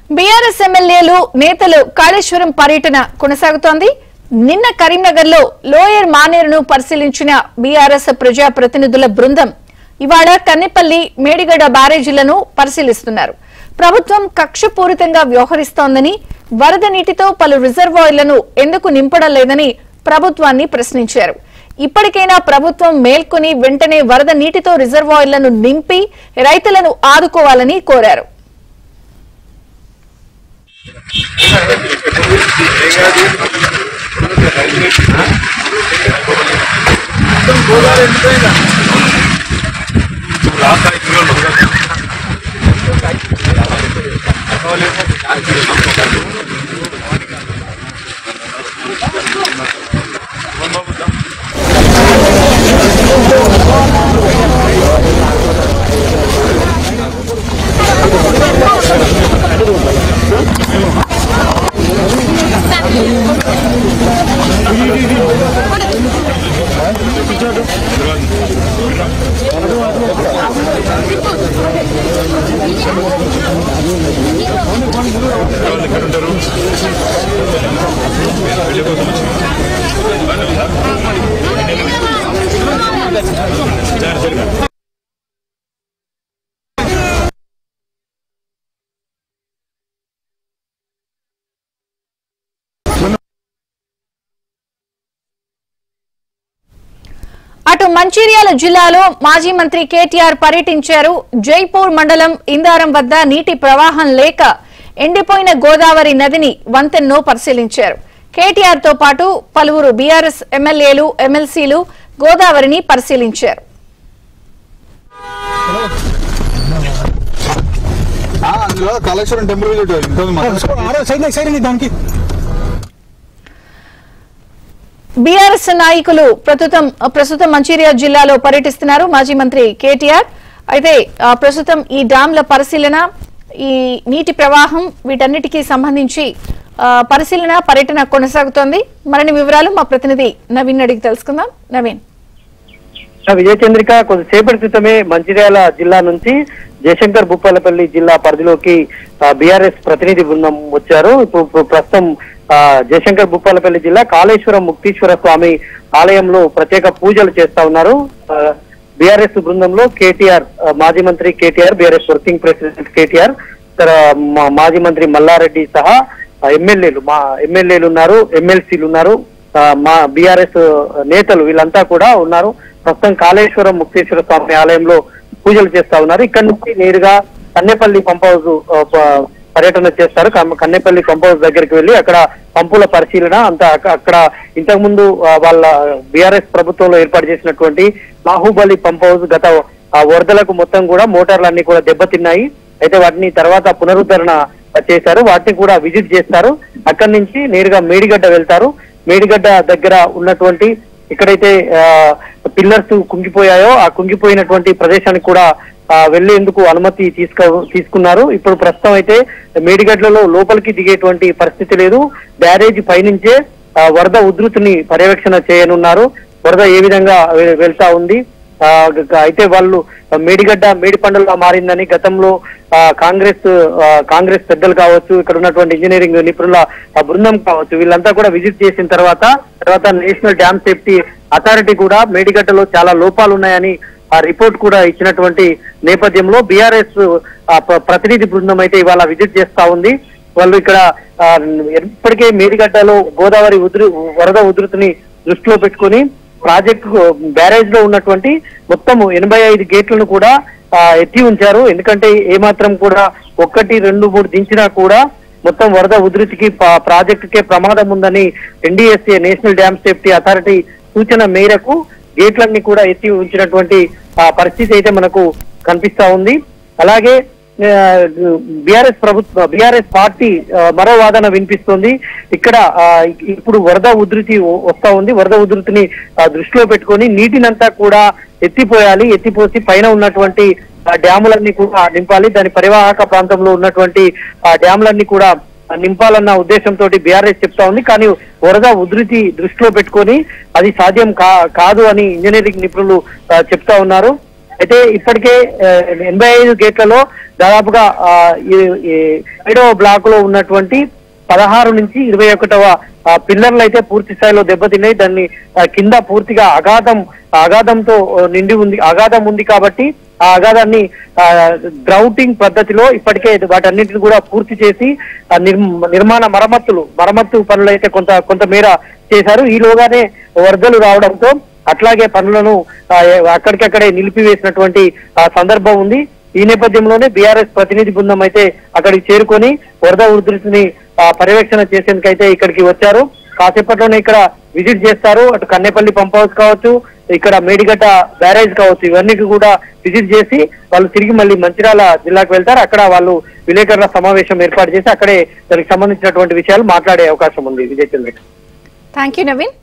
BRS ఎమ్మెల్యేలు నేతలు కాళేశ్వరం పర్యటన కొనసాగుతోంది. నిన్న కరీంనగర్ లో లోయర్ మానేరును పరిశీలించిన బీఆర్ఎస్ ప్రజా ప్రతినిధుల బృందం ఇవాళ కన్నెపల్లి మేడిగడ్డ బ్యారేజీలను పరిశీలిస్తున్నారు. ప్రభుత్వం కక్షపూరితంగా వ్యవహరిస్తోందని, వరద నీటితో పలు రిజర్వాయర్లను ఎందుకు నింపడం లేదని ప్రభుత్వాన్ని ప్రశ్నించారు. ఇప్పటికైనా ప్రభుత్వం మేల్కొని వెంటనే వరద నీటితో రిజర్వాయర్లను నింపి రైతులను ఆదుకోవాలని కోరారు. అటు మంచిర్యాల జిల్లాలో మాజీ మంత్రి కేటీఆర్ పర్యటించారు. జైపూర్ మండలం ఇందారం వద్ద నీటి ప్రవాహం లేక ఎండిపోయిన గోదావరి నదిని వంతెనను పరిశీలించారు. కేటీఆర్ తో పాటు పలువురు బీఆర్ఎస్ ఎమ్మెల్యేలు, ఎమ్మెల్సీలు గోదావరిని పరిశీలించారు. బీఆర్ఎస్ నాయకులు ప్రస్తుతం మంచిర్యాల జిల్లాలో పర్యటిస్తున్నారు మాజీ మంత్రి కేటీఆర్. అయితే ప్రస్తుతం ఈ డ్యాంల పరిశీలన, ఈ నీటి ప్రవాహం, వీటన్నిటికీ సంబంధించి పరిశీలన, పర్యటన కొనసాగుతోంది. మరిన్ని వివరాలు మా ప్రతినిధి నవీన్ అడిగి తెలుసుకుందాం. నవీన్. విజయచంద్రిక, కొద్దిసేపటి క్రితమే మంచిర్యాల జిల్లా నుంచి జయశంకర్ భూపాలపల్లి జిల్లా పరిధిలోకి బీఆర్ఎస్ ప్రతినిధి బృందం వచ్చారు. ఇప్పుడు ప్రస్తుతం జయశంకర్ భూపాలపల్లి జిల్లా కాళేశ్వరం ముక్తీశ్వర స్వామి ఆలయంలో ప్రత్యేక పూజలు చేస్తా ఉన్నారు. బీఆర్ఎస్ బృందంలో కేటీఆర్, మాజీ మంత్రి KTR, BRS working president KTR, మాజీ మంత్రి మల్లారెడ్డి సహా ఎమ్మెల్యేలు ఉన్నారు, ఎమ్మెల్సీలు ఉన్నారు, మా బీఆర్ఎస్ నేతలు వీళ్ళంతా కూడా ఉన్నారు. ప్రస్తుతం కాళేశ్వరం ముక్తేశ్వర స్వామి ఆలయంలో పూజలు చేస్తా ఉన్నారు. ఇక్కడ నుంచి నేరుగా కన్నెపల్లి పంప్ హౌస్ పర్యటన చేస్తారు. కన్నెపల్లి పంప్ హౌస్ దగ్గరికి వెళ్లి అక్కడ పంపుల పరిశీలన అంతా, అక్కడ ఇంతకుముందు వాళ్ళ బీఆర్ఎస్ ప్రభుత్వంలో ఏర్పాటు చేసినటువంటి బాహుబలి పంప్ హౌస్ గత వరదలకు మొత్తం కూడా మోటార్లన్నీ కూడా దెబ్బతిన్నాయి. అయితే వాటిని తర్వాత పునరుద్ధరణ చేశారు, వాటిని కూడా విజిట్ చేస్తారు. అక్కడి నుంచి నేరుగా మేడిగడ్డ వెళ్తారు. మేడిగడ్డ దగ్గర ఉన్నటువంటి ఎక్కడైతే పిల్లర్స్ కుంగిపోయాయో ఆ కుంగిపోయినటువంటి ప్రదేశానికి కూడా వెళ్లేందుకు అనుమతి తీసుకున్నారు. ఇప్పుడు ప్రస్తుతం అయితే మేడిగడ్డలో లోపలికి దిగేటువంటి పరిస్థితి లేదు. బ్యారేజ్ పైనుంచే వరద ఉధృతిని పర్యవేక్షణ చేయనున్నారు. వరద ఏ విధంగా వెళ్తా ఉంది, అయితే వాళ్ళు మేడిగడ్డ మేడిపండులా మారిందని గతంలో కాంగ్రెస్ పెద్దలు కావచ్చు, ఇక్కడ ఉన్నటువంటి ఇంజనీరింగ్ నిపుణుల బృందం కావచ్చు, వీళ్ళంతా కూడా విజిట్ చేసిన తర్వాత నేషనల్ డ్యామ్ సేఫ్టీ అథారిటీ కూడా మేడిగడ్డలో చాలా లోపాలు ఉన్నాయని ఆ రిపోర్ట్ కూడా ఇచ్చినటువంటి నేపథ్యంలో బీఆర్ఎస్ ప్రతినిధి బృందం అయితే ఇవాళ విజిట్ చేస్తా ఉంది. వాళ్ళు ఇక్కడ ఇప్పటికే మేడిగడ్డలో గోదావరి వరద ఉధృతిని దృష్టిలో పెట్టుకుని ప్రాజెక్టు బ్యారేజ్ లో ఉన్నటువంటి మొత్తం 85 గేట్లను కూడా ఎత్తి ఉంచారు. ఎందుకంటే ఏమాత్రం కూడా 1, 2, 3 దించినా కూడా మొత్తం వరద ఉధృతికి ప్రాజెక్టుకే ప్రమాదం ఉందని NDSA national dam safety authority సూచన మేరకు గేట్లన్నీ కూడా ఎత్తి ఉంచినటువంటి పరిస్థితి అయితే మనకు కనిపిస్తా ఉంది. అలాగే బీఆర్ఎస్ పార్టీ మరో వాదన వినిపిస్తోంది. ఇక్కడ ఇప్పుడు వరద ఉధృతి వస్తా ఉంది. వరద ఉధృతిని దృష్టిలో పెట్టుకొని నీటినంతా కూడా ఎత్తిపోసి పైన ఉన్నటువంటి డ్యాములన్నీ కూడా నింపాలి. దాని పరివాహక ప్రాంతంలో ఉన్నటువంటి డ్యాములన్నీ కూడా నింపాలన్న ఉద్దేశంతో బీఆర్ఎస్ చెప్తా ఉంది. కానీ వరద ఉధృతి దృష్టిలో పెట్టుకొని అది సాధ్యం కాదు అని ఇంజనీరింగ్ నిపుణులు చెప్తా ఉన్నారు. అయితే ఇప్పటికే 85 గేట్లలో దాదాపుగా 7వ బ్లాక్ లో ఉన్నటువంటి 16 నుంచి 21వ పిల్లర్లు అయితే పూర్తి స్థాయిలో దెబ్బతిన్నాయి. దాన్ని కింద పూర్తిగా అగాధంతో నిండి ఉంది, అగాధం ఉంది కాబట్టి ఆ అగాధాన్ని గ్రౌటింగ్ పద్ధతిలో ఇప్పటికే వాటన్నింటిని కూడా పూర్తి చేసి నిర్మాణ మరమ్మత్తు పనులు అయితే కొంతమేర చేశారు. ఈలోగానే వరదలు రావడంతో అట్లాగే పనులను అక్కడికక్కడే నిలిపివేసినటువంటి సందర్భం ఉంది. ఈ నేపథ్యంలోనే బీఆర్ఎస్ ప్రతినిధి బృందం అయితే అక్కడికి చేరుకొని వరద ఉధృతిని పర్యవేక్షణ చేసేందుకైతే ఇక్కడికి వచ్చారు. కాసేపట్లోనే ఇక్కడ విజిట్ చేస్తారు. అటు కన్నేపల్లి పంప్ హౌస్ కావచ్చు, ఇక్కడ మేడిగడ్డ బ్యారేజ్ కావచ్చు, ఇవన్నీ కూడా విజిట్ చేసి వాళ్ళు తిరిగి మళ్ళీ మంచిర్యాల జిల్లాకు వెళ్తారు. అక్కడ వాళ్ళు విలేకరుల సమావేశం ఏర్పాటు చేసి అక్కడే దానికి సంబంధించినటువంటి విషయాలు మాట్లాడే అవకాశం ఉంది. విజయ్ చంద్ర. Thank you Naveen.